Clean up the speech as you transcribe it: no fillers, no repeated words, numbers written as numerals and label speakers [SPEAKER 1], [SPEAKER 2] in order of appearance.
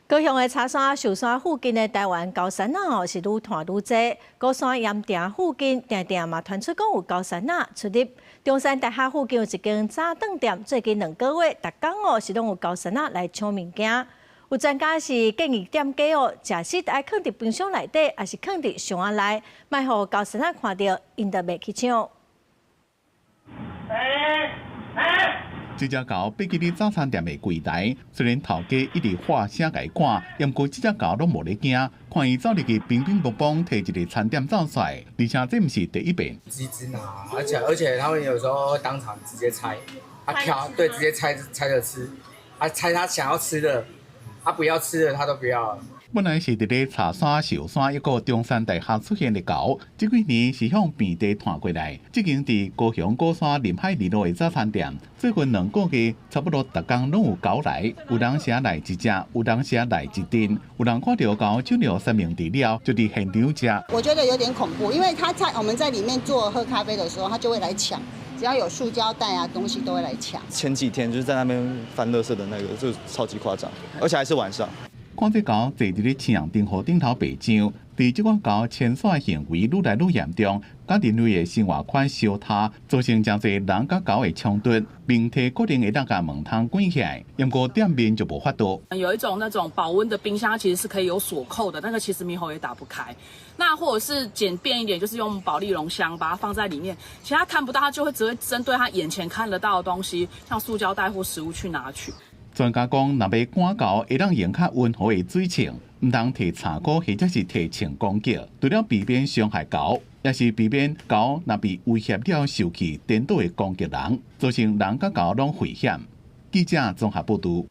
[SPEAKER 1] 高雄的茶山、寿山附近的台湾高山仔是愈传愈多，高山岩埕附近定嘛传出讲有高山仔出入。中山大厦附近有一间早顿店，最近2个月，逐工是拢有高山仔来抢物件。有专家是建议店家食食爱放伫冰箱内底，还是放伫箱仔内，莫互高山仔看到，因就袂去抢。
[SPEAKER 2] 这只狗爬起伫早餐店的柜台，虽然头家一直话声甲伊赶，不过这只狗拢无咧惊，看伊走入去，乒乒乓乓摕一个餐点走出来，而且这毋是第一遍。
[SPEAKER 3] 机智拿，而且他们有时候会当场直接拆，挑对，直接拆着吃，拆他想要吃的，他不要吃的他都不要了。
[SPEAKER 2] 本来是伫咧茶山、寿山一个中山大厦出现的狗，这几年是向遍地传过来。这间伫高雄高山临海二路的早餐店，最近2个月差不多逐工拢有狗来，有人写来一只，有人写来一吨，有人看到狗就留3名底料，就伫现场吃。
[SPEAKER 4] 我觉得有点恐怖，因为我们在里面喝咖啡的时候，他就会来抢，只要有塑胶袋啊东西都会来抢。
[SPEAKER 5] 前几天就是在那边翻垃圾的那个，就超级夸张，而且还是晚上。
[SPEAKER 2] 看这狗坐伫咧墙顶河顶头白酱，伫这款狗牵线行为愈来愈严重，甲人类的生活圈相踏，造成真侪人甲狗的冲突。命题可能会当甲门窗关起来，不过店面就无法度。
[SPEAKER 6] 有一种那种保温的冰箱，其实是可以有锁扣的，那个其实猕猴也打不开。那或者是简便一点，就是用保丽龙箱把它放在里面，其实它看不到，它就会只会针对它眼前看得到的东西，像塑胶袋或食物去拿取。
[SPEAKER 2] 专家讲，若要赶狗，会当用较温和的水枪，唔通摕叉鼓或者是摕枪攻击，除了避免伤害狗，也是避免狗若被威胁了受气颠倒的攻击人，造成人甲狗拢危险。记者综合报道。